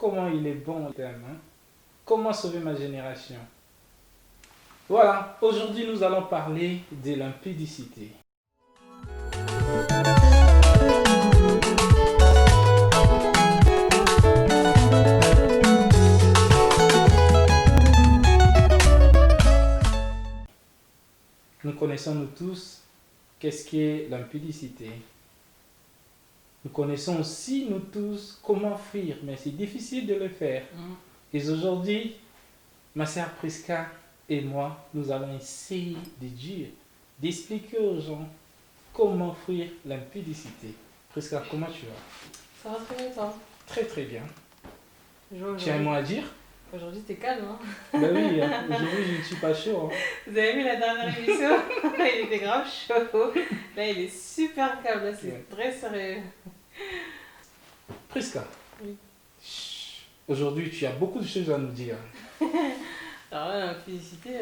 comment il est bon le thème, hein? Comment sauver ma génération? Voilà, aujourd'hui nous allons parler de l'impudicité. Nous connaissons nous tous qu'est-ce qu'est l'impudicité. Nous connaissons aussi nous tous comment fuir, mais c'est difficile de le faire. Et aujourd'hui, ma sœur Prisca et moi, nous allons essayer de dire, d'expliquer aux gens comment fuir l'impudicité. Prisca, comment tu vas? Ça va très bien, toi? Très très bien. Aujourd'hui, Tu as un mot à dire? aujourd'hui, t'es calme, hein? Ben oui, aujourd'hui je ne suis pas chaud. Hein. Vous avez vu la dernière émission? Il était grave chaud. Là, il est super calme. Là, c'est Ouais. très sérieux. Prisca, Oui. chut, aujourd'hui tu as beaucoup de choses à nous dire. Alors là, la publicité,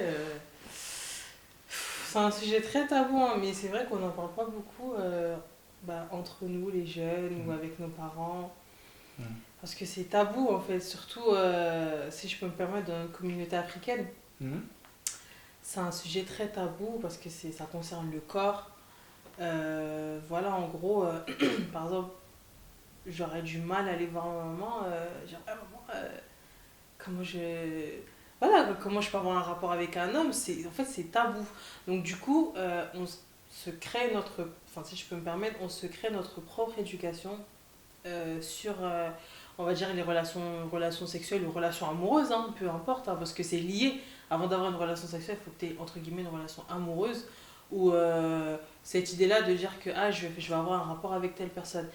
c'est un sujet très tabou, hein, mais c'est vrai qu'on n'en parle pas beaucoup entre nous, les jeunes, ou avec nos parents. Mm. Parce que c'est tabou, en fait, surtout, si je peux me permettre, dans une communauté africaine. Hmm? C'est un sujet très tabou parce que ça concerne le corps. Voilà, en gros, par exemple, j'aurais du mal à aller voir ma maman. Genre, ah, maman, comment je peux avoir un rapport avec un homme? En fait, c'est tabou. Donc, du coup, se crée enfin, si je peux me permettre, on se crée notre propre éducation sur, on va dire, les relations sexuelles ou relations amoureuses, hein, peu importe, hein, parce que c'est lié. Avant d'avoir une relation sexuelle, il faut que tu aies, entre guillemets, une relation amoureuse, ou cette idée-là de dire que je vais avoir un rapport avec telle personne.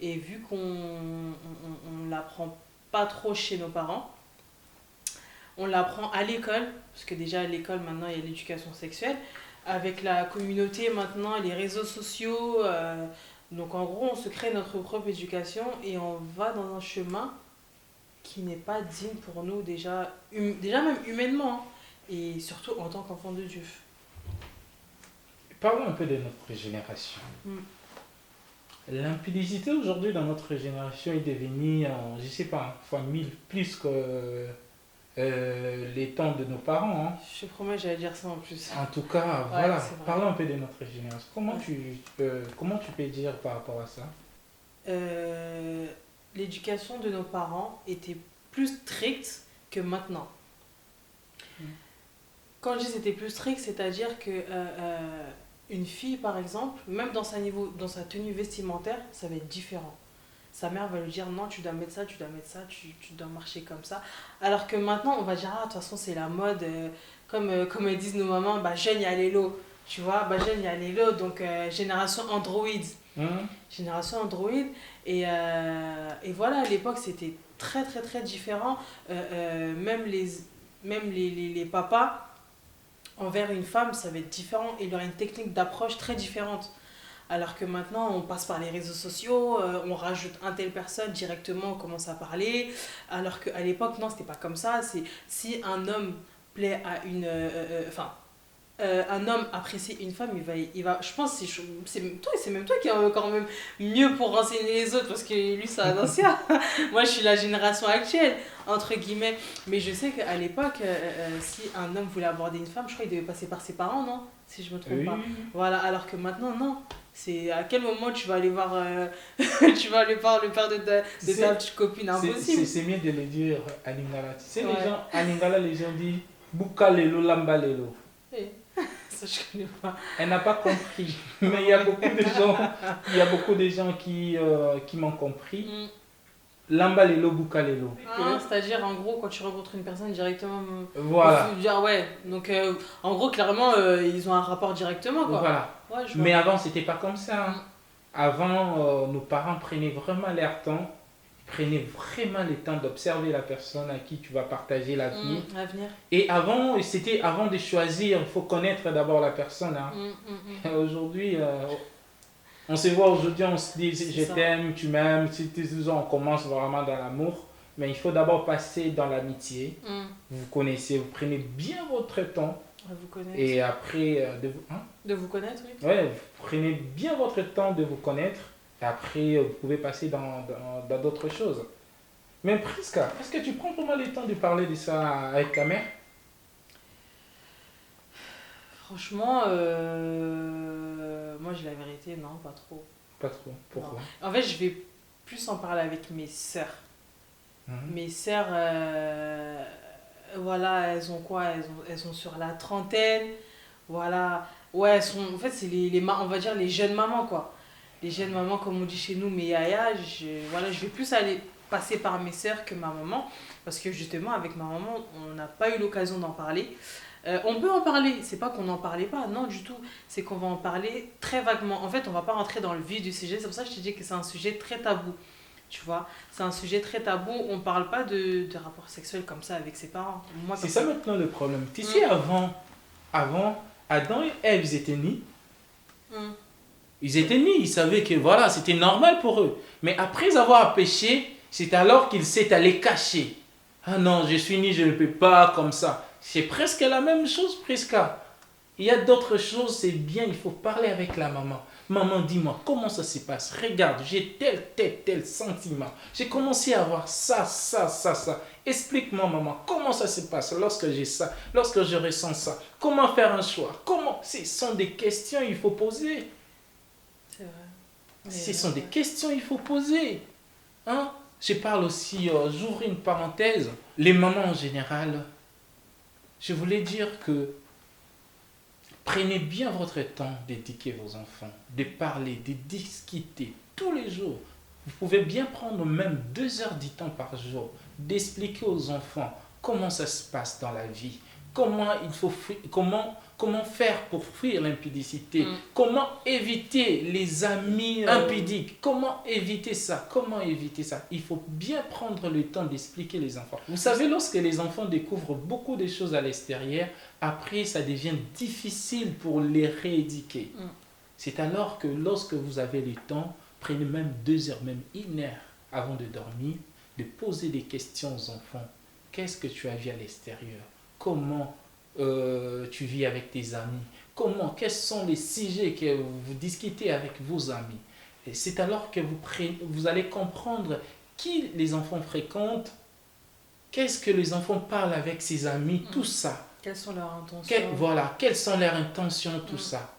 Et vu qu'on on l'apprend pas trop chez nos parents, on l'apprend à l'école, parce que déjà à l'école, maintenant, il y a l'éducation sexuelle, avec la communauté maintenant, les réseaux sociaux. Donc en gros, on se crée notre propre éducation et on va dans un chemin qui n'est pas digne pour nous, déjà même humainement, hein, et surtout en tant qu'enfant de Dieu. Parlons un peu de notre génération. Mm. L'impudicité aujourd'hui dans notre génération est devenue, je ne sais pas, fois mille plus que les temps de nos parents. Hein. Je te promets, j'allais dire ça en plus. En tout cas, Ouais, voilà, c'est vrai. parlons un peu de notre génération. Ouais. Comment tu peux dire par rapport à ça? L'éducation de nos parents était plus stricte que maintenant. Mm. Quand je dis c'était plus strict, c'est-à-dire que une fille, par exemple, même dans sa tenue vestimentaire, ça va être différent. Sa mère va lui dire non, tu dois mettre ça, tu dois marcher comme ça. Alors que maintenant, on va dire ah, de toute façon, c'est la mode. Comme elles disent nos mamans, bah, jeune, il y a l'élo. Tu vois, bah, jeune, il y a l'élo. Donc, génération Android. Hein? Génération Android. Et voilà, à l'époque, c'était très, très, très différent. Même les papas, envers une femme, ça va être différent. Il y aura une technique d'approche très différente. Alors que maintenant, on passe par les réseaux sociaux, on rajoute un telle personne directement, on commence à parler. Alors qu'à l'époque, non, c'était pas comme ça. Si un homme plaît à un homme apprécie une femme, je pense que c'est même toi qui es encore même mieux pour renseigner les autres parce que lui, c'est un ancien. Moi, je suis la génération actuelle, entre guillemets. Mais je sais qu'à l'époque, si un homme voulait aborder une femme, je crois qu'il devait passer par ses parents, non? Si je me trompe Oui. pas. Voilà, alors que maintenant, non. C'est à quel moment tu vas aller voir, tu vas aller voir le père de ta petite copine? Impossible. C'est mieux de le dire à Lingala. Tu sais, Ouais. les gens, à Lingala, les gens disent Bukalelo, Lambalelo. Eh, ça, je connais pas. Elle n'a pas compris. Mais il y a beaucoup de gens qui m'ont compris. Mm. Lambalelo, Bukalelo. Ah, c'est-à-dire, en gros, quand tu rencontres une personne directement. Voilà. Ouais. Donc, en gros, clairement, ils ont un rapport directement, quoi. Voilà. Ouais, je vois. Mais avant, c'était pas comme ça. Hein. Avant, nos parents prenaient vraiment leur temps. Prenaient vraiment le temps d'observer la personne à qui tu vas partager l'avenir. L'avenir. Et c'était avant de choisir, il faut connaître d'abord la personne. Hein. Aujourd'hui, on se voit aujourd'hui, on se dit je t'aime, tu m'aimes, on commence vraiment dans l'amour. Mais il faut d'abord passer dans l'amitié. Vous vous connaissez, vous prenez bien votre temps. Vous connaître. Et après, de vous connaître, oui. Ouais, vous prenez bien votre temps de vous connaître. Et après, vous pouvez passer dans d'autres choses. Mais Prisca, est-ce que tu prends vraiment le temps de parler de ça avec ta mère? Franchement, moi, j'ai la vérité, non, pas trop. Pas trop. Non. Pourquoi? En fait, je vais plus en parler avec mes sœurs. Mhm. Mes sœurs, voilà, elles ont quoi? Elles sont sur la trentaine. Voilà. Ouais, en fait, c'est on va dire les jeunes mamans, quoi. Les jeunes mamans, comme on dit chez nous, mes yaya, voilà, je vais plus aller passer par mes sœurs que ma maman. Parce que justement, avec ma maman, on n'a pas eu l'occasion d'en parler. On peut en parler, c'est pas qu'on n'en parlait pas, non du tout. C'est qu'on va en parler très vaguement. En fait, on va pas rentrer dans le vif du sujet. C'est pour ça que je te dis que c'est un sujet très tabou. Tu vois, c'est un sujet très tabou. On parle pas de rapports sexuels comme ça avec ses parents. Moi, C'est comme ça ça. maintenant le problème. Tu sais, avant, Adam et Ève, ils étaient nés. Hum. Ils étaient nés, ils savaient que voilà, c'était normal pour eux. Mais après avoir péché, c'est alors qu'il s'est allé cacher. Ah non, je suis né, je ne peux pas comme ça. C'est presque la même chose, Prisca. Il y a d'autres choses, c'est bien, il faut parler avec la maman. Maman, dis-moi, comment ça se passe? Regarde, j'ai tel sentiment. J'ai commencé à avoir ça. Explique-moi, maman, comment ça se passe lorsque j'ai ça, lorsque je ressens ça? Comment faire un choix? Comment? Ce sont des questions qu'il faut poser. C'est vrai. Ce sont des questions qu'il faut poser. Hein? Je parle aussi, j'ouvre une parenthèse, les mamans en général. Je voulais dire que prenez bien votre temps d'éduquer vos enfants, de parler, de discuter tous les jours. Vous pouvez bien prendre même 2 heures du temps par jour, d'expliquer aux enfants comment ça se passe dans la vie, comment faire pour fuir l'impudicité, comment éviter les amis impudiques, comment éviter ça. Il faut bien prendre le temps d'expliquer les enfants. Vous savez, lorsque les enfants découvrent beaucoup de choses à l'extérieur, après ça devient difficile pour les rééduquer. C'est alors que lorsque vous avez le temps, prenez même 2 heures, même 1 heure avant de dormir, de poser des questions aux enfants. Qu'est-ce que tu as vu à l'extérieur? Comment tu vis avec tes amis? Quels sont les sujets que vous discutez avec vos amis? Et c'est alors que vous allez comprendre qui les enfants fréquentent, qu'est-ce que les enfants parlent avec ses amis, tout ça. Quelles sont leurs intentions? Voilà, quelles sont leurs intentions, tout ça.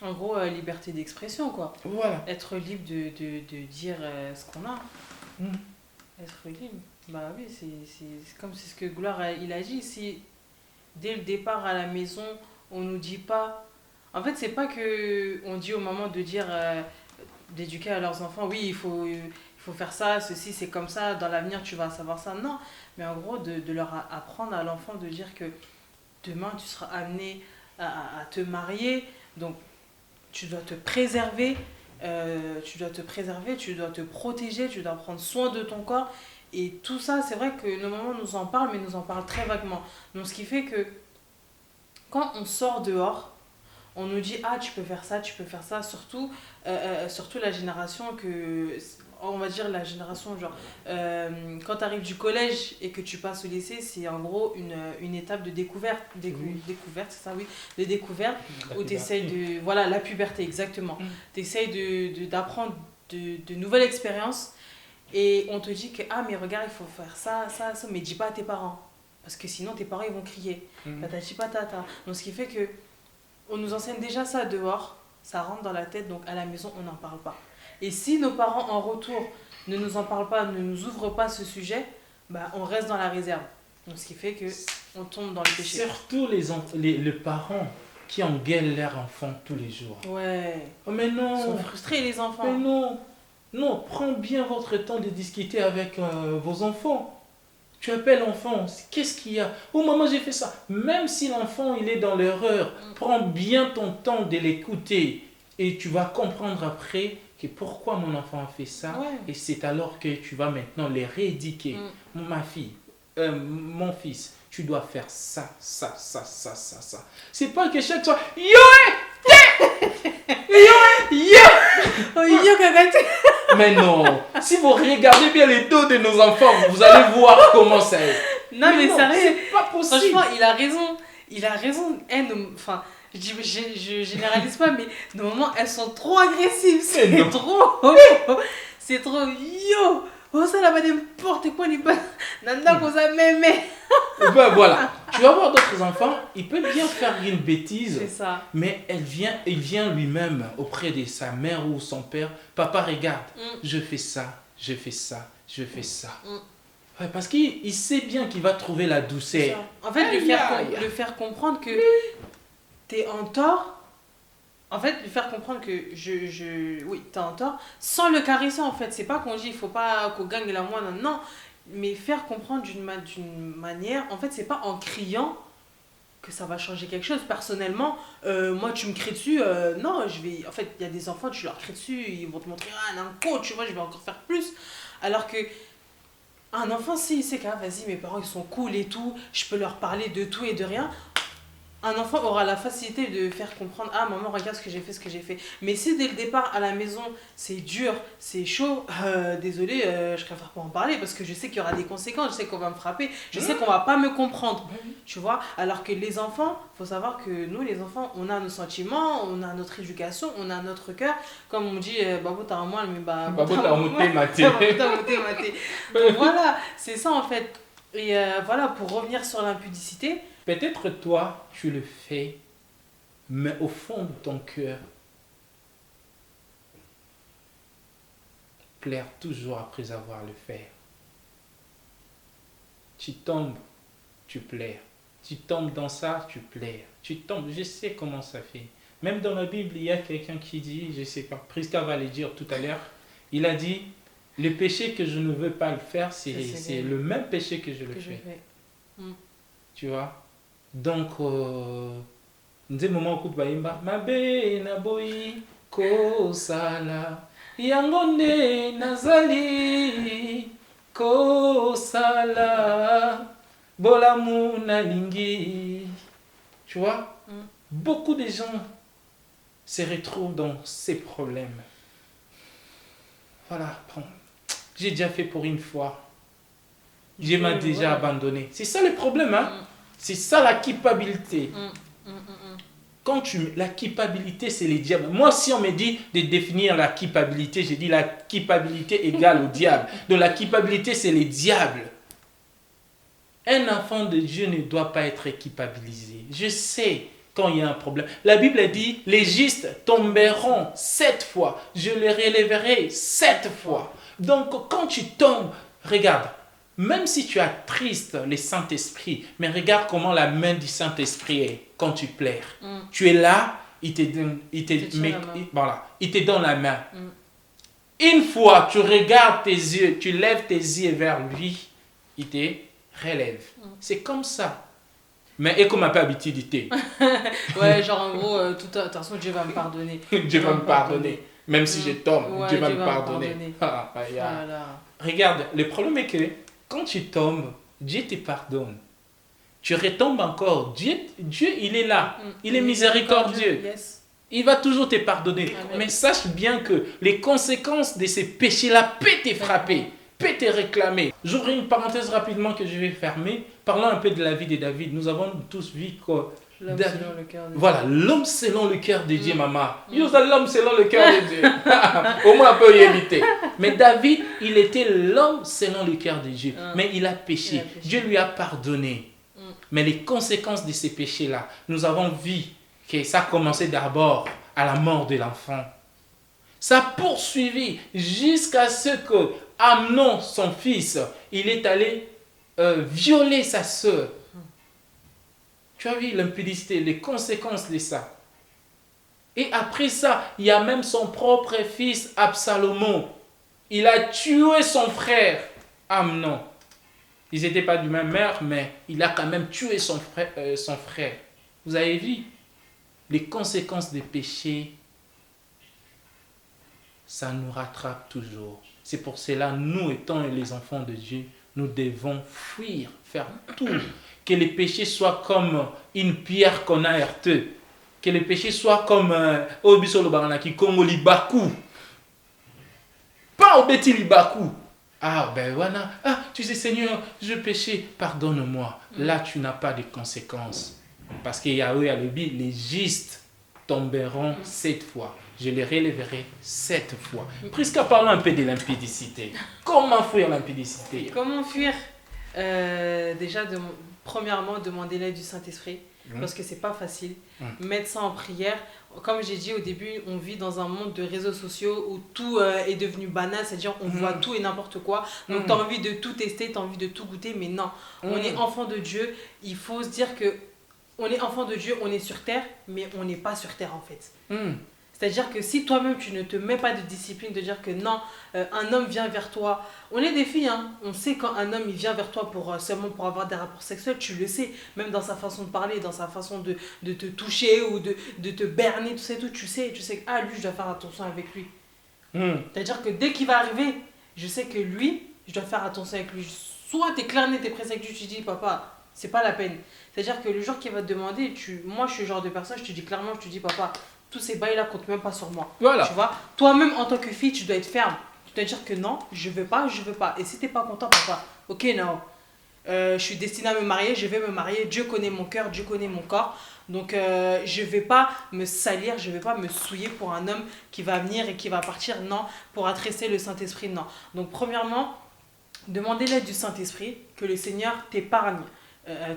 En gros, liberté d'expression, quoi. Voilà. Être libre de dire ce qu'on a. Être libre. Bah oui, c'est comme c'est ce que Gloire il a dit. Si dès le départ à la maison, on nous dit pas. En fait, c'est pas que on dit aux mamans de dire d'éduquer à leurs enfants. Oui, il faut faire ça, ceci, c'est comme ça. Dans l'avenir, tu vas savoir ça. Non, mais en gros, de leur apprendre à l'enfant de dire que demain, tu seras amené à te marier. Donc, tu dois te préserver. Tu dois te protéger, tu dois prendre soin de ton corps. Et tout ça, c'est vrai que nos mamans nous en parlent, mais nous en parlent très vaguement. Donc, ce qui fait que quand on sort dehors, on nous dit ah tu peux faire ça, surtout la génération on va dire la génération genre quand tu arrives du collège et que tu passes au lycée, c'est en gros une étape de découverte, découverte, c'est ça, oui, de découverte, où tu essayes de voilà, la puberté exactement. Tu essayes d'apprendre de nouvelles expériences et on te dit que ah mais regarde, il faut faire ça, mais dis pas à tes parents parce que sinon tes parents ils vont crier. Patati patata. Donc ce qui fait que on nous enseigne déjà ça dehors, ça rentre dans la tête, donc à la maison on n'en parle pas. Et si nos parents en retour ne nous en parlent pas, ne nous ouvrent pas ce sujet, bah on reste dans la réserve. Donc ce qui fait que on tombe dans le péché. Surtout les parents qui engueulent leurs enfants tous les jours. Ouais. Oh mais non. Ils sont frustrés les enfants. Mais non, prends bien votre temps de discuter avec vos enfants. Tu appelles l'enfant, qu'est-ce qu'il y a? Oh maman, j'ai fait ça. Même si l'enfant il est dans l'erreur, prends bien ton temps de l'écouter et tu vas comprendre après que pourquoi mon enfant a fait ça. Ouais. Et c'est alors que tu vas maintenant les rééduquer. Ma fille, mon fils, tu dois faire ça. C'est pas que chaque fois, mais non, si vous regardez bien les dos de nos enfants, vous allez voir comment ça est. Non mais sérieux, c'est pas possible. Franchement, il a raison. Enfin, je généralise pas, mais nos mamans, elles sont trop agressives. C'est trop. C'est trop. Yo. Oh, ça là-bas, n'importe quoi, n'est pas. Nanda, vous a mémé. Ben voilà, tu vas voir d'autres enfants, il peut bien faire une bêtise, C'est ça. mais il vient lui-même auprès de sa mère ou son père. Papa, regarde, je fais ça, je fais ça, je fais ça. Ouais, parce qu'il sait bien qu'il va trouver la douceur. En fait, Aïe, aïe. le faire comprendre que t'es en tort. En fait, lui faire comprendre que oui, t'es en tort, sans le caresser en fait. C'est pas qu'on dit il faut pas qu'on gagne la moine, non. Mais faire comprendre d'une manière, en fait, c'est pas en criant que ça va changer quelque chose. Personnellement, moi, tu me cries dessus, non, je vais. En fait, il y a des enfants, tu leur cries dessus, ils vont te montrer, ah, un coach, tu vois, je vais encore faire plus. Alors que un enfant, s'il sait que, ah, vas-y, mes parents, ils sont cool et tout, je peux leur parler de tout et de rien. Un enfant aura la facilité de faire comprendre, ah maman regarde ce que j'ai fait, ce que j'ai fait. Mais si dès le départ à la maison c'est dur, c'est chaud, désolé, je préfère pas en parler parce que je sais qu'il y aura des conséquences, je sais qu'on va me frapper, je sais qu'on va pas me comprendre, tu vois. Alors que les enfants, faut savoir que nous les enfants, on a nos sentiments, on a notre éducation, on a notre cœur. Comme on dit, babo t'as un moine, mais Babo t'as un moté maté. Donc voilà, c'est ça en fait. Et voilà, pour revenir sur l'impudicité. Peut-être toi, tu le fais, mais au fond de ton cœur, plaire toujours après avoir le fait. Tu tombes, tu plaires. Tu tombes dans ça, tu plaires. Tu tombes, je sais comment ça fait. Même dans la Bible, il y a quelqu'un qui dit, je sais pas, Priska va le dire tout à l'heure, il a dit, le péché que je ne veux pas le faire, c'est le même péché que je le fais. Tu vois? Donc, nze moment okutu bayimba mabe na boyi kosala yango nde nazali kosala bolamu nalingi. Tu vois, beaucoup de gens se retrouvent dans ces problèmes. Voilà, bon, j'ai déjà fait pour une fois. Dieu m'a déjà abandonné. C'est ça le problème, hein? C'est ça la culpabilité. Quand la culpabilité, c'est les diables. Moi, si on me dit de définir la culpabilité, j'ai dit la culpabilité égale au diable. Donc la culpabilité, c'est les diables. Un enfant de Dieu ne doit pas être culpabilisé. Je sais quand il y a un problème. La Bible dit, les justes tomberont 7 fois. Je les relèverai 7 fois. Donc quand tu tombes, regarde. Même si tu attriste le Saint-Esprit, mais regarde comment la main du Saint-Esprit est quand tu pleures. Tu es là, il te donne la main. Une fois, tu regardes tes yeux, tu lèves tes yeux vers lui, il te relève. C'est comme ça. Mais et comme un peu habitude. Ouais, genre en gros, de toute façon, Dieu va me pardonner. Dieu va me pardonner. Même si je tombe, Dieu va me pardonner. Voilà. Regarde, le problème est que quand tu tombes, Dieu te pardonne. Tu retombes encore. Dieu, il est là. Il est miséricordieux. Il va toujours te pardonner. Amen. Mais sache bien que les conséquences de ces péchés-là peuvent te frapper, peuvent te réclamer. J'ouvre une parenthèse rapidement que je vais fermer. Parlons un peu de la vie de David. Nous avons tous vu que l'homme selon le cœur de Dieu. Voilà, l'homme selon le cœur de Dieu, maman. L'homme selon le cœur de Dieu. Au moins, on peut y éviter. Mais David, il était l'homme selon le cœur de Dieu. Mais il a péché. Dieu lui a pardonné. Mais les conséquences de ces péchés-là, nous avons vu que ça a commencé d'abord à la mort de l'enfant. Ça a poursuivi jusqu'à ce que Amnon, son fils, il est allé violer sa sœur. Tu as vu l'impudicité, les conséquences de ça. Et après ça, il y a même son propre fils Absalom. Il a tué son frère Amnon. Ils n'étaient pas du même mère, mais il a quand même tué son frère. Vous avez vu les conséquences des péchés, ça nous rattrape toujours. C'est pour cela, nous étant les enfants de Dieu, nous devons fuir, faire tout. Que les péchés soient comme une pierre qu'on a heurtée. Que les péchés soient comme Obisolo Baranaki, comme Libaku. Pas au Beti Libaku. Ah ben voilà, tu sais Seigneur, je péché, pardonne-moi. Là tu n'as pas de conséquences. Parce qu'il y a Yahweh a dit, les justes tomberont 7 fois. je les relèverai 7 fois. Prisca, parlons un peu de l'impudicité. Comment fuir l'impudicité? Comment fuir? Déjà, premièrement, demander l'aide du Saint-Esprit, parce que c'est pas facile. Mettre ça en prière. Comme j'ai dit au début, on vit dans un monde de réseaux sociaux où tout est devenu banal, c'est-à-dire on voit tout et n'importe quoi. Donc tu as envie de tout tester, tu as envie de tout goûter, mais non. On est enfant de Dieu, il faut se dire que on est enfant de Dieu, on est sur terre, mais on n'est pas sur terre en fait. C'est-à-dire que si toi-même tu ne te mets pas de discipline, de dire que non, un homme vient vers toi, on est des filles, hein, on sait quand un homme il vient vers toi seulement pour avoir des rapports sexuels, tu le sais, même dans sa façon de parler, dans sa façon de te toucher ou de te berner, tout ça et tout, tu sais que ah lui je dois faire attention avec lui. C'est-à-dire que dès qu'il va arriver, je sais que lui, je dois faire attention avec lui. Soit t'es clair net, t'es prêt avec lui, tu dis papa, c'est pas la peine. C'est-à-dire que le jour qu'il va te demander, moi je suis le genre de personne, je te dis clairement, je te dis papa, tous ces bails là comptent même pas sur moi. Voilà. Tu vois, toi-même en tant que fille, tu dois être ferme. Tu dois dire que non, je veux pas. Et si t'es pas content, papa, ok, non. Je suis destinée à me marier, je vais me marier. Dieu connaît mon cœur, Dieu connaît mon corps. Donc je vais pas me salir, je vais pas me souiller pour un homme qui va venir et qui va partir, non. Pour adresser le Saint-Esprit, non. Donc premièrement, demandez l'aide du Saint-Esprit, que le Seigneur t'épargne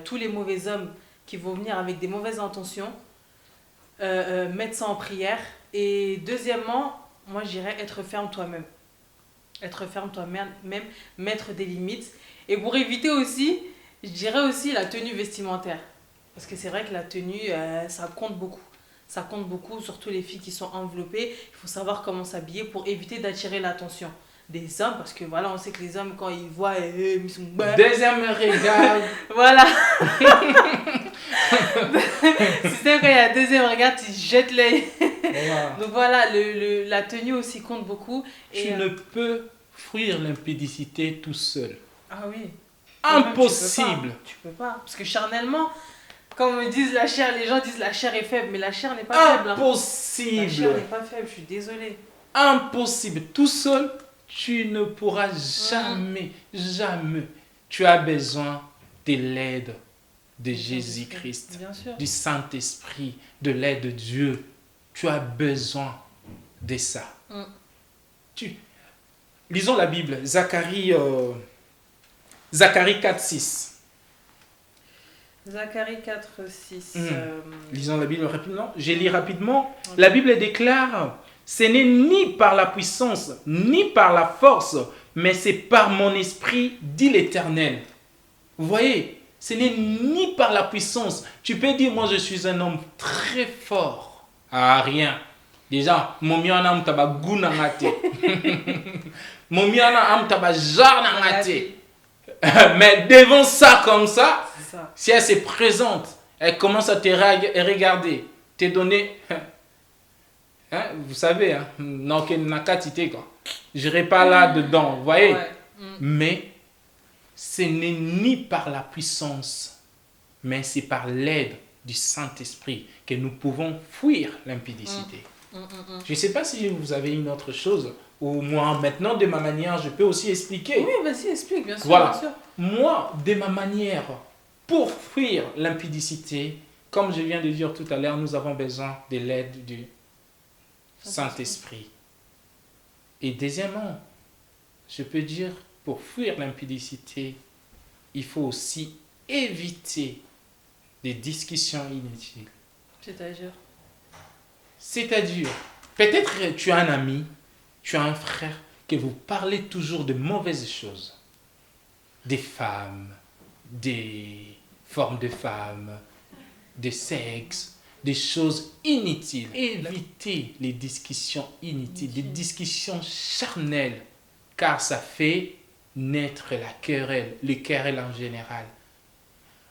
tous les mauvais hommes qui vont venir avec des mauvaises intentions. Mettre ça en prière. Et deuxièmement, moi je dirais être ferme toi-même. Être ferme toi-même, mettre des limites. Et pour éviter aussi, je dirais aussi la tenue vestimentaire. Parce que c'est vrai que la tenue, ça compte beaucoup. Ça compte beaucoup, surtout les filles qui sont enveloppées. Il faut savoir comment s'habiller pour éviter d'attirer l'attention des hommes. Parce que voilà, on sait que les hommes, quand ils voient... ils sont... Deuxième regard. Voilà. C'est quand il y a un deuxième regard, tu jettes l'œil. Wow. Donc voilà, la tenue aussi compte beaucoup. Tu ne peux fuir l'impudicité tout seul. Ah oui. Impossible. Tu peux pas. Parce que charnellement, comme ils disent la chair, les gens disent la chair est faible, mais la chair n'est pas faible. Impossible. La chair n'est pas faible, je suis désolée. Impossible. Tout seul, tu ne pourras jamais. Tu as besoin de l'aide de Jésus-Christ, du Saint-Esprit, de l'aide de Dieu. Tu as besoin de ça. Lisons la Bible, Zacharie 4:6. Zacharie 4:6. Lisons la Bible rapidement. Je lis rapidement. La Bible déclare, ce n'est ni par la puissance, ni par la force, mais c'est par mon esprit, dit l'Éternel. Vous voyez, ce n'est ni par la puissance. Tu peux dire, moi je suis un homme très fort. Ah, rien. Déjà, mon miana am taba guna ngate. Mon miana am taba jarna ngate. Mais devant ça comme ça, si elle se présente, elle commence à te regarder, te donner, hein, vous savez, hein, je n'irai pas là-dedans, vous voyez. Mais ce n'est ni par la puissance, mais c'est par l'aide du Saint-Esprit que nous pouvons fuir l'impudicité. Je ne sais pas si vous avez une autre chose, ou moi, maintenant, de ma manière, je peux aussi expliquer. Oui, vas-y, explique, bien sûr. Voilà. Bien sûr. Moi, de ma manière, pour fuir l'impudicité, comme je viens de dire tout à l'heure, nous avons besoin de l'aide du Saint-Esprit. Et deuxièmement, je peux dire, pour fuir l'impudicité, il faut aussi éviter des discussions inutiles. C'est-à-dire, peut-être tu as un ami, tu as un frère, que vous parlez toujours de mauvaises choses. Des femmes, des formes de femmes, des sexes, des choses inutiles. Évitez les discussions inutiles, des discussions charnelles, car ça fait naître la querelle, les querelles en général.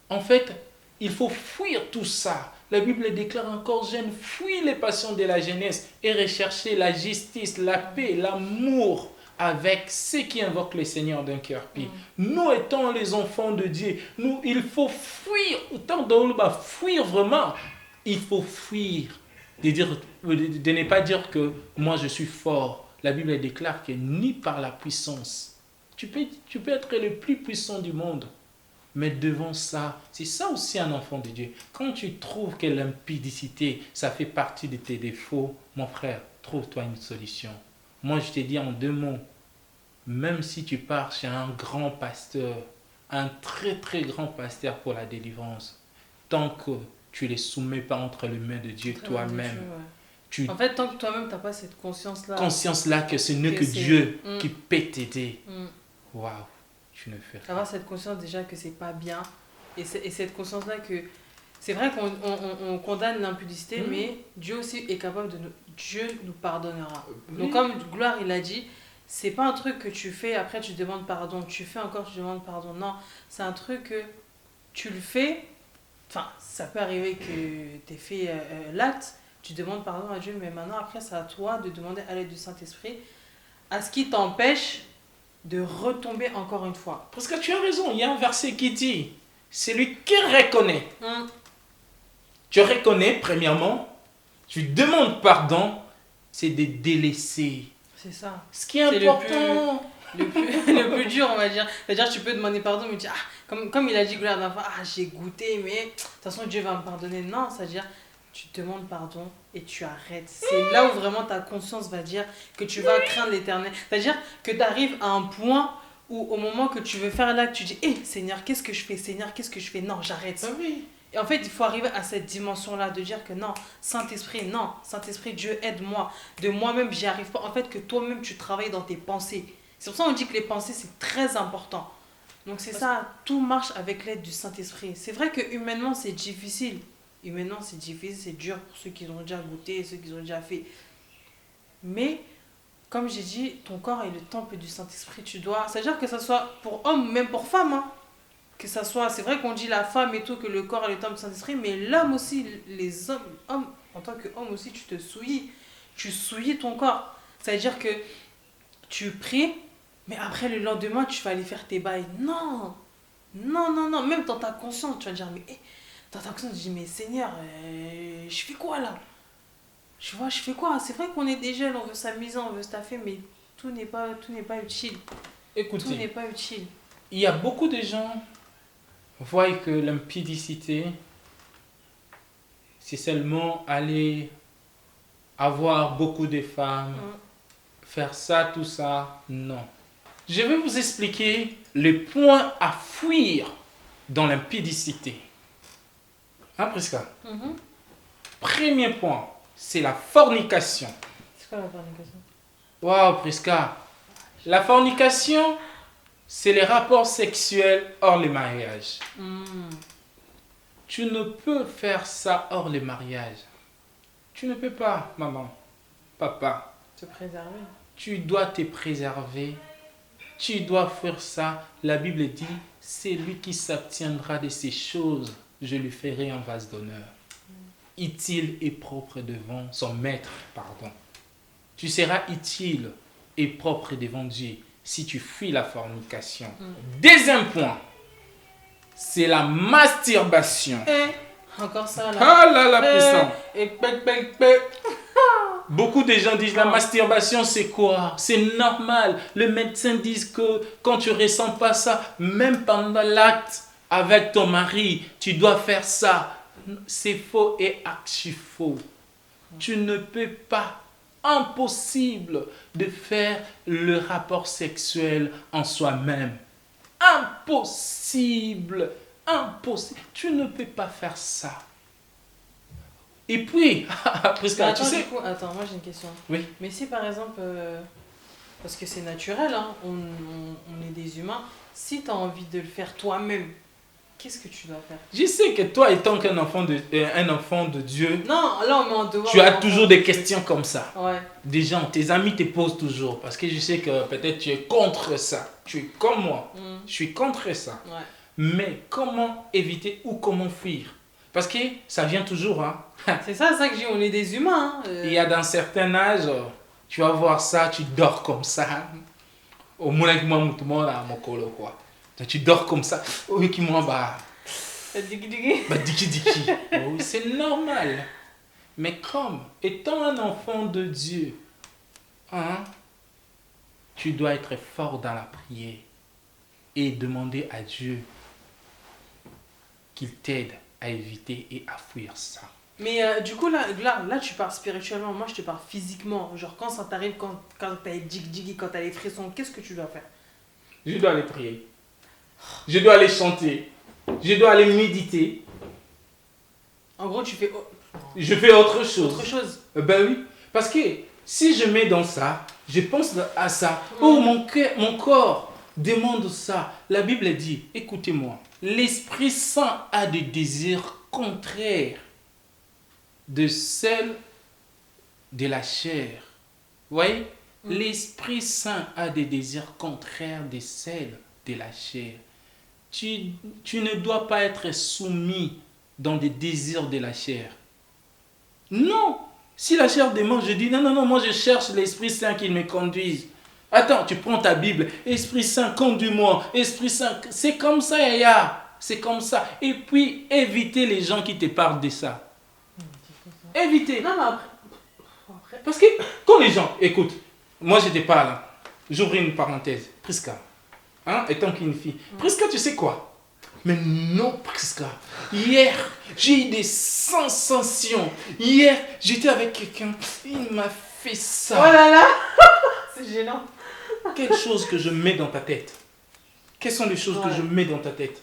En fait, il faut fuir tout ça. La Bible déclare encore, jeunes, fuis les passions de la jeunesse et recherchez la justice, la paix, l'amour avec ceux qui invoquent le Seigneur d'un cœur pur. Nous étant les enfants de Dieu, il faut fuir, autant fuir vraiment. Il faut fuir, de ne pas dire que moi je suis fort. La Bible déclare que ni par la puissance. Tu peux être le plus puissant du monde. Mais devant ça, c'est ça aussi un enfant de Dieu. Quand tu trouves que l'impudicité, ça fait partie de tes défauts, mon frère, trouve-toi une solution. Moi, je te dis en 2 mots, même si tu pars chez un grand pasteur, un très très grand pasteur pour la délivrance, tant que tu ne les soumets pas entre les mains de Dieu toi-même, tu en fait, tant que toi-même, tu n'as pas cette conscience-là. Conscience-là que ce n'est que c'est... Dieu qui peut t'aider. Waouh, tu ne fais rien. Avoir cette conscience déjà que c'est pas bien. Et cette conscience-là que... C'est vrai qu'on condamne l'impudicité, mais Dieu aussi est capable de nous... Dieu nous pardonnera. Oui. Donc comme Gloire, il a dit, c'est pas un truc que tu fais, après tu demandes pardon. Tu fais encore, tu demandes pardon. Non, c'est un truc que tu le fais... Enfin, ça peut arriver que tu aies fait l'acte, tu demandes pardon à Dieu, mais maintenant, après, c'est à toi de demander à l'aide du Saint-Esprit à ce qui t'empêche de retomber encore une fois. Parce que tu as raison, il y a un verset qui dit, c'est lui qui reconnaît. Tu reconnais, premièrement, tu demandes pardon, c'est de délaisser. C'est ça. Ce qui est important. Le plus dur, on va dire. C'est-à-dire, tu peux demander pardon, mais dire, comme il a dit Gloire la fois, j'ai goûté, mais de toute façon, Dieu va me pardonner. Non, c'est-à-dire, tu demandes pardon et tu arrêtes. C'est là où vraiment ta conscience va dire que tu vas craindre l'éternel. C'est-à-dire que tu arrives à un point où, au moment que tu veux faire l'acte, tu dis, Seigneur, qu'est-ce que je fais? Seigneur, qu'est-ce que je fais? Non, j'arrête. Oui. Et en fait, il faut arriver à cette dimension-là de dire que non, Saint-Esprit, non, Saint-Esprit, Dieu, aide-moi. De moi-même, j'y arrive pas. En fait, que toi-même, tu travailles dans tes pensées. C'est pour ça qu'on dit que les pensées, c'est très important. Donc c'est ça, tout marche avec l'aide du Saint-Esprit. C'est vrai que humainement, c'est difficile. Humainement, c'est difficile, c'est dur pour ceux qui ont déjà goûté, ceux qui ont déjà fait. Mais, comme j'ai dit, ton corps est le temple du Saint-Esprit. Tu dois... C'est-à-dire que ça soit pour homme, même pour femme, hein. Que ça soit... C'est vrai qu'on dit la femme et tout, que le corps est le temple du Saint-Esprit, mais l'homme aussi, les hommes, en tant qu'homme aussi, tu te souilles. Tu souilles ton corps. C'est-à-dire que tu pries, mais après le lendemain, tu vas aller faire tes bails. Non, non, non, non. Même dans ta conscience, tu vas dire, mais dans ta conscience, tu dis, mais Seigneur, je fais quoi là? Tu vois, je fais quoi? C'est vrai qu'on est des jeunes, on veut s'amuser, on veut se taffer, mais tout n'est pas utile. Écoutez, tout n'est pas utile. Il y a beaucoup de gens qui voient que l'impudicité, c'est seulement aller avoir beaucoup de femmes, faire ça, tout ça. Non. Je vais vous expliquer les points à fuir dans l'impudicité. Hein, Prisca? Premier point, c'est la fornication. C'est quoi la fornication? Waouh, Prisca. La fornication, c'est les rapports sexuels hors le mariage. Tu ne peux faire ça hors le mariage. Tu ne peux pas, maman, papa. Te préserver. Tu dois te préserver. Tu dois faire ça. La Bible dit, c'est lui qui s'abstiendra de ces choses, je lui ferai un vase d'honneur. Utile et propre devant son maître, pardon. Tu seras utile et propre devant Dieu si tu fuis la fornication. Deuxième point, c'est la masturbation. Encore ça là. Ah là là, puissant. Et Beaucoup de gens disent la masturbation c'est quoi? C'est normal. Le médecin dit que quand tu ressens pas ça, même pendant l'acte avec ton mari, tu dois faire ça. C'est faux et archi-faux. Tu ne peux pas, impossible de faire le rapport sexuel en soi-même. Impossible. Impossible. Tu ne peux pas faire ça. Et puis, Prisca, attends, tu sais... du coup, attends, moi j'ai une question. Oui. Mais si par exemple, parce que c'est naturel, hein, on est des humains, si tu as envie de le faire toi-même, qu'est-ce que tu dois faire? Je sais que toi, étant qu'un enfant de Dieu, non, là on met en dehors. tu as toujours des questions comme ça. Ouais. Des gens, tes amis te posent toujours. Parce que je sais que peut-être tu es contre ça. Tu es comme moi. Je suis contre ça. Ouais. Mais comment éviter ou comment fuir? Parce que ça vient toujours. Hein. C'est ça que je dis, on est des humains. Hein. Il y a d'un certain âge, tu vas voir ça, tu dors comme ça. Au moins, quoi. Tu dors comme ça. Oui, qui moi, bah. Diki. Oui, c'est normal. Mais comme étant un enfant de Dieu, hein, tu dois être fort dans la prière et demander à Dieu qu'il t'aide à éviter et à fuir ça. Mais du coup, là, tu parles spirituellement. Moi, je te parle physiquement. Genre, quand ça t'arrive, quand t'as les jig quand t'as les frissons, qu'est-ce que tu dois faire? Je dois aller prier. Je dois aller chanter. Je dois aller méditer. En gros, tu fais Je fais autre chose. autre chose. Ben oui. Parce que si je mets dans ça, je pense à ça. Oh, mon corps demande ça. La Bible dit, écoutez-moi, l'Esprit Saint a des désirs contraires de celles de la chair. Vous voyez? L'Esprit Saint a des désirs contraires de celles de la chair. Tu ne dois pas être soumis dans des désirs de la chair. Non. Si la chair demande, je dis non, moi je cherche l'Esprit Saint qui me conduise. Attends, tu prends ta Bible, Esprit Saint, conduis-moi, Esprit Saint, c'est comme ça, Yaya, c'est comme ça. Et puis, éviter les gens qui te parlent de ça. Éviter. Non, mais après. Parce que quand les gens, écoute, moi je te parle, j'ouvre une parenthèse, Priska, étant qu'une fille. Priska, tu sais quoi? Mais non, Priska. Hier, j'ai eu des sensations. Hier, j'étais avec quelqu'un, il m'a fait ça. Oh là là. C'est gênant. Quelles choses que je mets dans ta tête? Quelles sont les choses que je mets dans ta tête?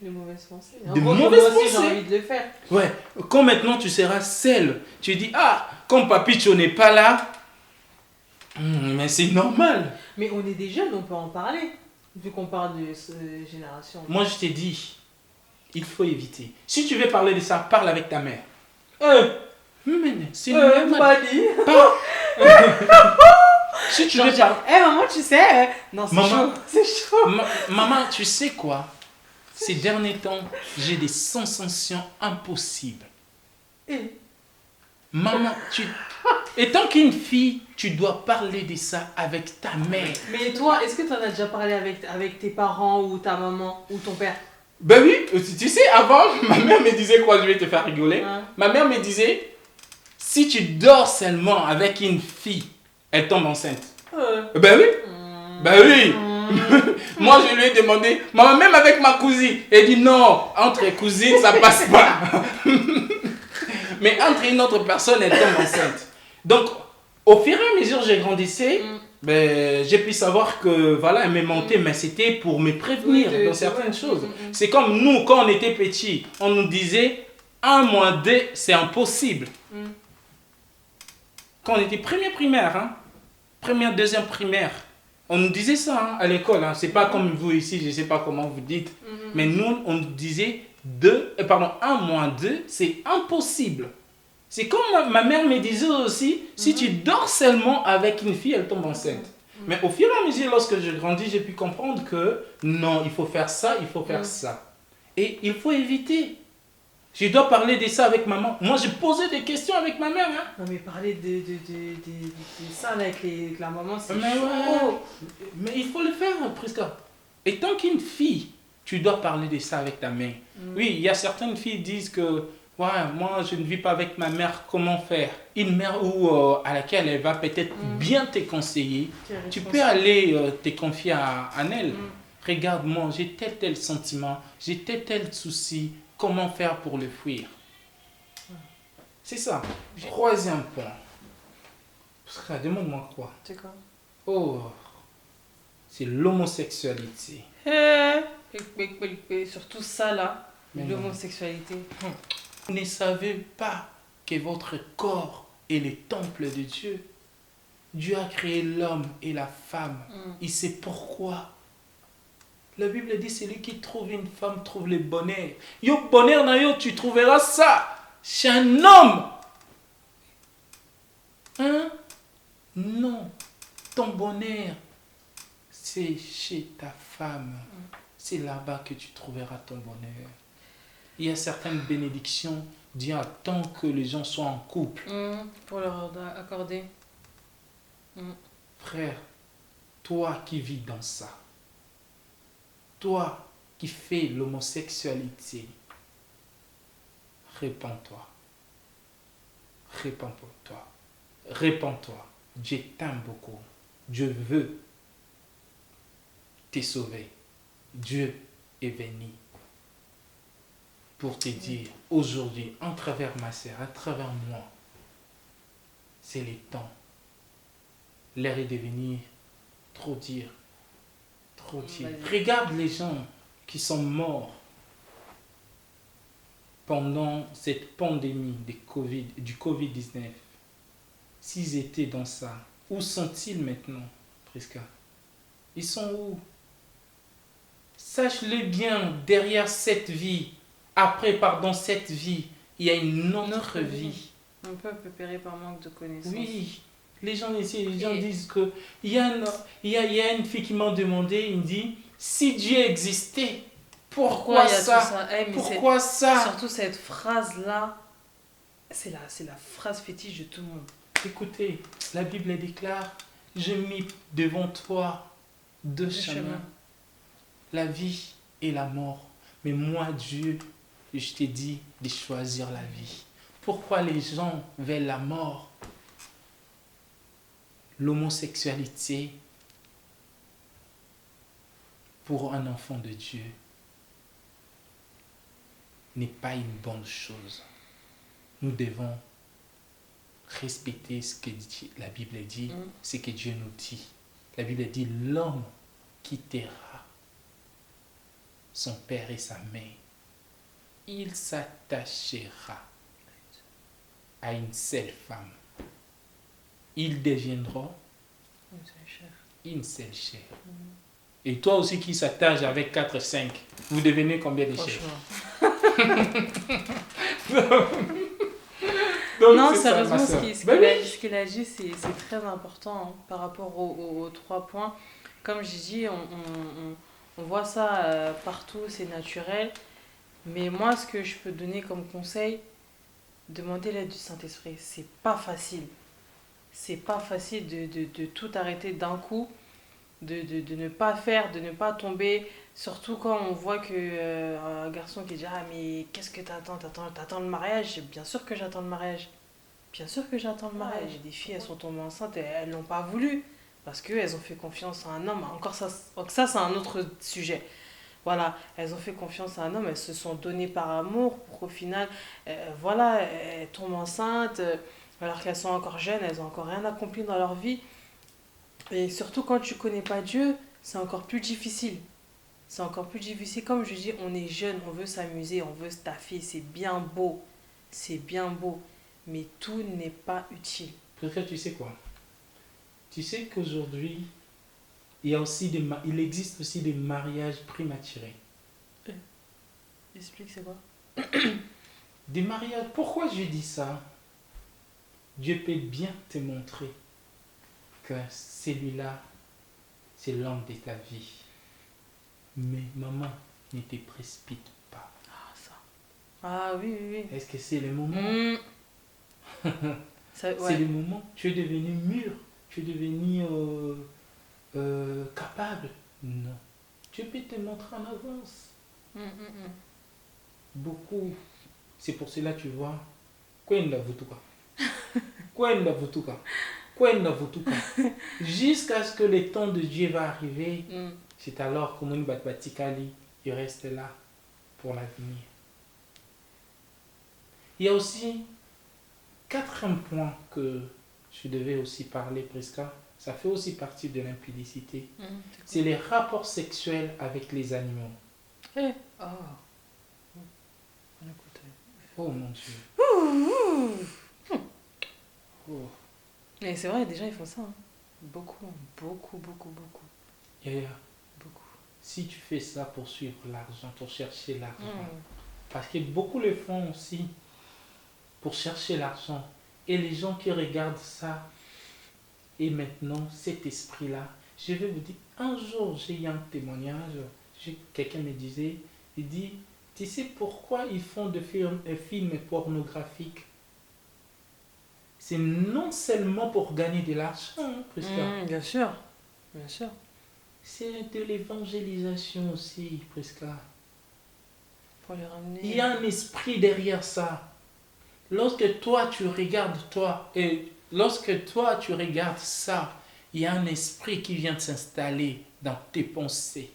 Les mauvaises pensées. Des mauvaises moi aussi, pensées. j'ai envie de le faire. Ouais, quand maintenant tu seras seule, tu dis, comme Papicho n'est pas là, mais c'est normal. Mais on est des jeunes, on peut en parler. Vu qu'on parle de génération. Moi je t'ai dit, il faut éviter. Si tu veux parler de ça, parle avec ta mère. Mais c'est normal. Pas dit. Si tu veux parler... maman, tu sais. Non, c'est Maman. chaud. C'est chaud. Maman, tu sais quoi? Ces derniers temps, j'ai des sensations impossibles. Maman, étant qu'une fille, tu dois parler de ça avec ta mère. Mais toi, est-ce que tu en as déjà parlé avec tes parents ou ta maman ou ton père? Ben oui, tu sais, avant, ma mère me disait quoi, je vais te faire rigoler. Ouais. Ma mère me disait, si tu dors seulement avec une fille, elle tombe enceinte. Ben oui, ben oui. Moi, je lui ai demandé, maman, même avec ma cousine, elle dit non, entre cousines, ça passe pas. Mais entre une autre personne, elle tombe enceinte. Donc, au fur et à mesure que j'ai grandissé, j'ai pu savoir que, voilà, elle m'est montée, mais c'était pour me prévenir dans certaines choses. C'est comme nous, quand on était petits, on nous disait 1 moins 2, c'est impossible. Quand on était primaire, première, deuxième primaire, on nous disait ça à l'école. C'est pas comme vous ici, je sais pas comment vous dites. Mais nous, on nous disait 1 moins 2, c'est impossible. C'est comme ma mère me disait aussi, si tu dors seulement avec une fille, elle tombe enceinte. Mais au fur et à mesure, lorsque je grandis, j'ai pu comprendre que non, il faut faire ça, il faut faire ça. Et il faut éviter. Je dois parler de ça avec maman. Moi, j'ai posé des questions avec ma mère. Non, mais parler de ça là, avec la maman, c'est Mais chaud. ouais. Mais il faut le faire, Priska. Et tant qu'une fille, tu dois parler de ça avec ta mère. Oui, il y a certaines filles qui disent que ouais, moi, je ne vis pas avec ma mère, comment faire? Une mère à laquelle elle va peut-être bien te conseiller. Tu peux aller te confier à elle. Regarde, moi, j'ai tel sentiment, j'ai tel souci. Comment faire pour le fuir? C'est ça. Troisième point. Parce que demande-moi quoi? C'est quoi? Oh, c'est l'homosexualité. Surtout ça là, Mais l'homosexualité. Vous ne savez pas que votre corps est le temple de Dieu. Dieu a créé l'homme et la femme. Il sait pourquoi. La Bible dit, celui qui trouve une femme trouve le bonheur. Yo bonheur na yo, tu trouveras ça chez un homme. Non. Ton bonheur, c'est chez ta femme. C'est là-bas que tu trouveras ton bonheur. Il y a certaines bénédictions, Dieu attend que les gens soient en couple. Pour leur accorder. Frère, toi qui vis dans ça, toi qui fais l'homosexualité, répands-toi. Répands-toi. Répands-toi. Dieu t'aime beaucoup. Dieu veut te sauver. Dieu est venu pour te dire, aujourd'hui, en travers ma sœur, à travers moi, c'est le temps. L'heure est devenue trop dure. Trop dure. Regarde les gens qui sont morts pendant cette pandémie du Covid-19. S'ils étaient dans ça, où sont-ils maintenant, Prisca? Ils sont où? Sache-le bien, derrière cette vie, cette vie, il y a une autre vie. Un peu périr par manque de connaissances. Oui, les gens disent que... Il y a une fille qui m'a demandé, il me dit, si Dieu existait, pourquoi ça? Pourquoi ça? Surtout cette phrase-là, c'est la phrase fétiche de tout le monde. Écoutez, la Bible déclare, je mis devant toi deux chemins, la vie et la mort. Mais moi, Dieu, je t'ai dit de choisir la vie. Pourquoi les gens veulent la mort? L'homosexualité, pour un enfant de Dieu, n'est pas une bonne chose. Nous devons respecter ce que la Bible dit, ce que Dieu nous dit. La Bible dit, l'homme quittera son père et sa mère. Il s'attachera à une seule femme. Ils deviendront une seule chair. Et toi aussi qui s'attache avec 4-5, vous devenez combien de chairs? Donc, non, sérieusement, ce qu'il a dit, c'est très important par rapport aux 3 points. Comme j'ai dit, on voit ça partout, c'est naturel. Mais moi, ce que je peux donner comme conseil, demander l'aide du Saint-Esprit. C'est pas facile. C'est pas facile de tout arrêter d'un coup, de ne pas faire, de ne pas tomber. Surtout quand on voit un garçon qui dit « Ah, mais qu'est-ce que t'attends le mariage ?» Bien sûr que j'attends le mariage. Bien sûr que j'attends le mariage. Des filles, elles sont tombées enceintes et elles n'ont pas voulu. Parce qu'elles ont fait confiance à un homme. Encore ça, c'est un autre sujet. Voilà, elles ont fait confiance à un homme, elles se sont données par amour pour qu'au final, elles tombent enceintes, alors qu'elles sont encore jeunes, elles n'ont encore rien accompli dans leur vie. Et surtout quand tu ne connais pas Dieu, c'est encore plus difficile. C'est encore plus difficile. Comme je dis, on est jeune, on veut s'amuser, on veut se taffer, c'est bien beau. C'est bien beau. Mais tout n'est pas utile. Peut-être tu sais quoi? Tu sais qu'aujourd'hui, il existe aussi des mariages prématurés. Explique, c'est quoi? Des mariages. Pourquoi je dis ça? Dieu peut bien te montrer que celui-là, c'est l'homme de ta vie. Mais maman, ne te précipite pas. Ah, ça. Ah oui, oui, oui. Est-ce que c'est le moment? C'est le moment. Tu es devenu mûr. Tu es devenu capable. Non. Dieu peut te montrer en avance. Beaucoup. C'est pour cela tu vois. Jusqu'à ce que le temps de Dieu va arriver. C'est alors que Mouni Batbatikali, il reste là pour l'avenir. Il y a aussi 4 points que je devais aussi parler, Prisca. Ça fait aussi partie de l'impudicité. C'est les rapports sexuels avec les animaux. Oh mon Dieu. Et c'est vrai, déjà ils font ça. Hein. Beaucoup. Beaucoup. Beaucoup. Si tu fais ça pour suivre l'argent, pour chercher l'argent, parce que beaucoup le font aussi pour chercher l'argent. Et les gens qui regardent ça, et maintenant cet esprit-là, je vais vous dire, un jour j'ai eu un témoignage, quelqu'un me disait, il dit, tu sais pourquoi ils font des films pornographiques? C'est non seulement pour gagner de l'argent, Prisca. Bien sûr. C'est de l'évangélisation aussi, Prisca. Pour les ramener. Il y a un esprit derrière ça. Lorsque toi tu regardes ça, il y a un esprit qui vient de s'installer dans tes pensées.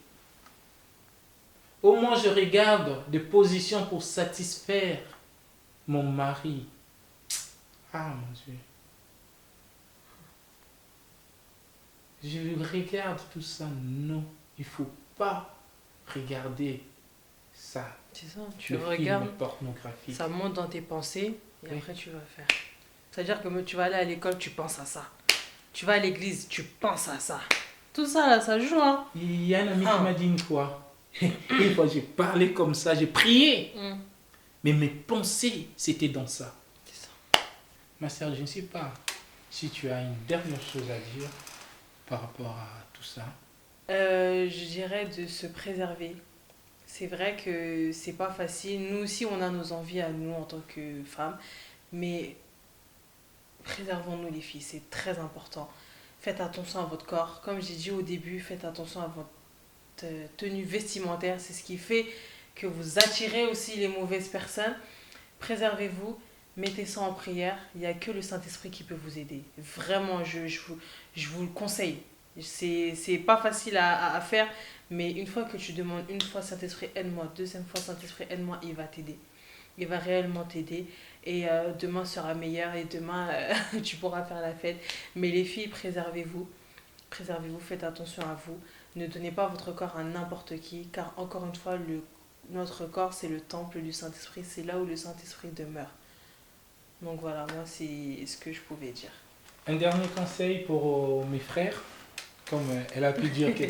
Au moins, je regarde des positions pour satisfaire mon mari. Ah, mon Dieu. Je regarde tout ça. Non, il ne faut pas regarder ça. C'est ça, tu Le film regardes, pornographique. ça monte dans tes pensées et Oui. après tu vas faire. C'est-à-dire que tu vas aller à l'école, tu penses à ça. Tu vas à l'église, tu penses à ça. Tout ça là, ça joue, hein. Il y a un ami Ah. qui m'a dit une fois. Une fois, j'ai parlé comme ça, j'ai prié. Mais mes pensées, c'était dans ça. C'est ça. Ma sœur, je ne sais pas si tu as une dernière chose à dire par rapport à tout ça. Je dirais de se préserver. C'est vrai que c'est pas facile. Nous aussi, on a nos envies à nous en tant que femmes. Mais préservons-nous les filles, c'est très important. Faites attention à votre corps. Comme j'ai dit au début, faites attention à votre tenue vestimentaire. C'est ce qui fait que vous attirez aussi les mauvaises personnes. Préservez-vous, mettez ça en prière. Il n'y a que le Saint-Esprit qui peut vous aider. Vraiment, je vous le conseille. C'est pas facile à faire, mais une fois que tu demandes, une fois Saint-Esprit aide-moi, deuxième fois Saint-Esprit aide-moi, il va t'aider. Il va réellement t'aider et demain sera meilleur et demain tu pourras faire la fête. Mais les filles, préservez-vous, faites attention à vous. Ne donnez pas votre corps à n'importe qui, car encore une fois, notre corps c'est le temple du Saint-Esprit, c'est là où le Saint-Esprit demeure. Donc voilà, moi c'est ce que je pouvais dire. Un dernier conseil pour mes frères, comme elle a pu dire que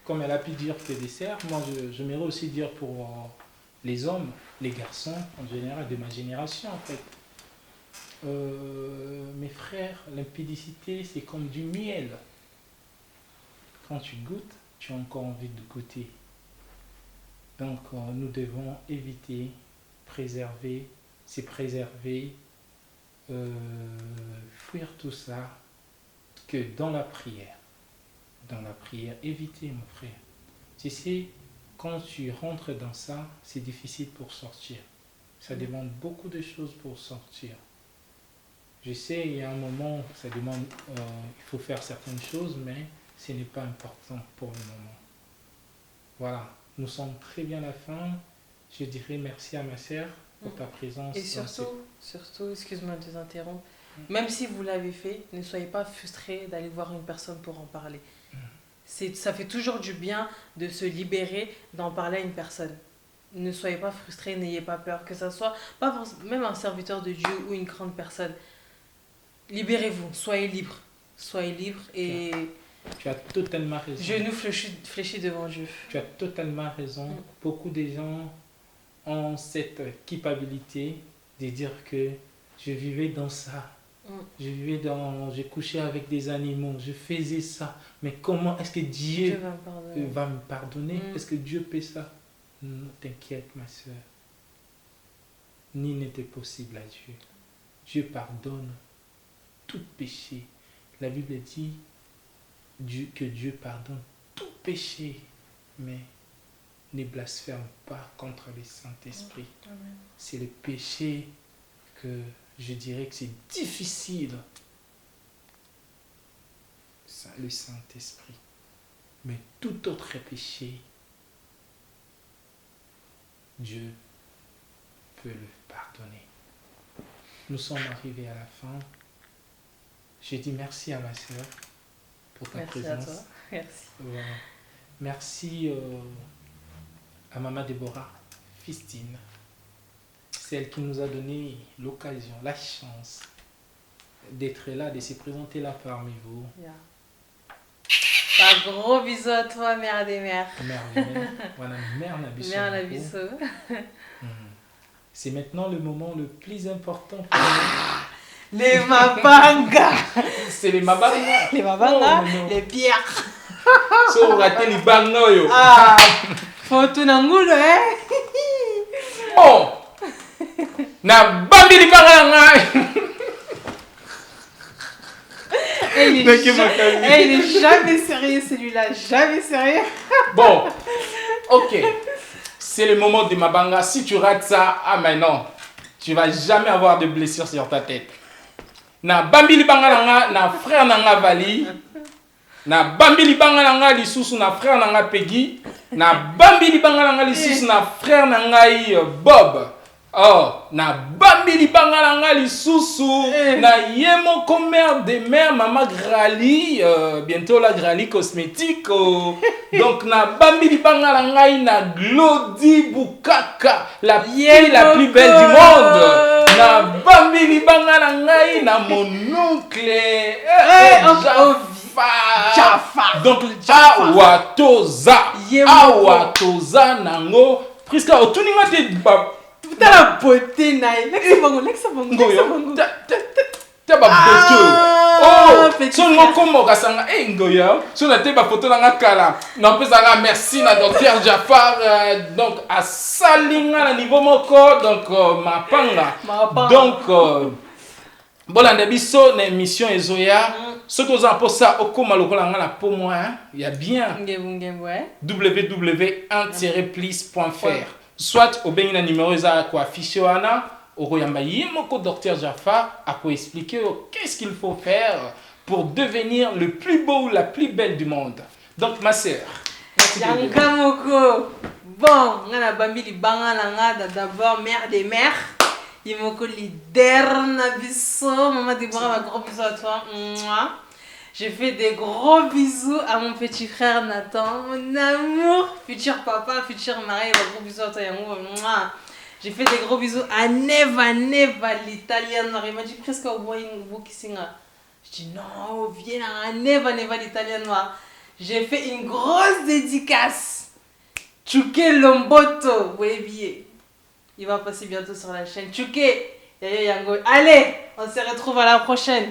comme elle a pu dire que des sœurs, moi j'aimerais aussi dire pour les hommes, les garçons en général, de ma génération en fait. Mes frères, l'impudicité c'est comme du miel. Quand tu goûtes, tu as encore envie de goûter. Donc nous devons éviter, préserver, se préserver, fuir tout ça, que dans la prière. Dans la prière, évitez mon frère. Tu sais, quand tu rentres dans ça, c'est difficile pour sortir. Ça demande beaucoup de choses pour sortir. Je sais, il y a un moment, ça demande, il faut faire certaines choses, mais ce n'est pas important pour le moment. Voilà, nous sommes très bien à la fin. Je dirais merci à ma sœur pour ta présence. Et surtout, excuse-moi de t'interrompre, même si vous l'avez fait, ne soyez pas frustrés d'aller voir une personne pour en parler. Ça fait toujours du bien de se libérer, d'en parler à une personne. Ne soyez pas frustrés, n'ayez pas peur, que ça soit pas même un serviteur de Dieu ou une grande personne. Libérez-vous, soyez libre. Soyez libre et... Tu as totalement raison. Genoux fléchis devant Dieu. Tu as totalement raison. Beaucoup de gens ont cette culpabilité de dire que je vivais dans ça. J'ai couché avec des animaux, je faisais ça. Mais comment est-ce que Dieu va me pardonner? Est-ce que Dieu peut ça? Non, t'inquiète ma soeur. Ni n'était possible à Dieu. Dieu pardonne tout péché. La Bible dit que Dieu pardonne tout péché, mais ne blasphème pas contre le Saint-Esprit. C'est le péché que je dirais que c'est difficile. Le Saint-Esprit. Mais tout autre péché, Dieu peut le pardonner. Nous sommes arrivés à la fin. Je dis merci à ma sœur pour ta présence. Merci à toi. Merci. Merci à Maman Déborah, Fistine. C'est elle qui nous a donné l'occasion, la chance d'être là, de se présenter là parmi vous. Un gros bisou à toi, mère des mères. Voilà, mère Nabisso. Mère Nabisso. C'est maintenant le moment le plus important pour nous. Les Mabanga. C'est les Mabanga. Les Mabanga, les pierres. So, on raté les Banga, yo. Faut tout n'angoule, hein. Bon. Na bambi les Banga. Il est jamais sérieux celui-là, jamais sérieux. Bon, ok. C'est le moment de Mabanga. Si tu rates ça, ah mais non, tu vas jamais avoir de blessure sur ta tête. Na bambi li banga na frère nanga vali. Na bambi libanga na ngai lisusu na frère na ngai Peggy. Na bambi libanga na ngai lisusu na frère na ngai Bob. Oh, na bambi libanga na ngai lisusu na yemoko mère de mère maman Grali, bientôt la Grali cosmétique. Donc na bambi libanga na ngai na Glody Bukaka, la fille la plus belle du monde. Na bambi libanga na ngai na mon oncle Jafar. Donc Awatoza nango Priska otuninga te T'as la beauté, Naï. L'ex-bongo. T'as ba beauté. Oh, son mo komo kasanga ngoya. Son na te ba photo na kala. Na pesa nga merci na docteur Jafar donc à salinga na niveau moko donc mapanga. Donc bolanda biso na émission ezoya. Ce que vous en pensez au comment le rôle en pour moi, il y a bien www.1-plus.fr. Soit au bien numéro à quoi afficher wana au royamba yemoko docteur Jafar à quoi expliquer qu'est-ce qu'il faut faire pour devenir le plus beau ou la plus belle du monde. Donc ma sœur, Yankamoko. Bon, ngana bambi li banga nga d'abord mère des mères. Yemoko leader na biso, maman Déborah, un gros bisou à toi. Je fais des gros bisous à mon petit frère Nathan, mon amour, futur papa, futur mari, un gros bisou à toi, Yango. J'ai fait des gros bisous à Neva, l'italienne. Il m'a dit presque au bout qui singa. Je dis non, viens à Neva, l'italienne. J'ai fait une grosse dédicace. Chuke Lomboto, oui, il va passer bientôt sur la chaîne. Chuke, Yayo Yango. Allez, on se retrouve à la prochaine.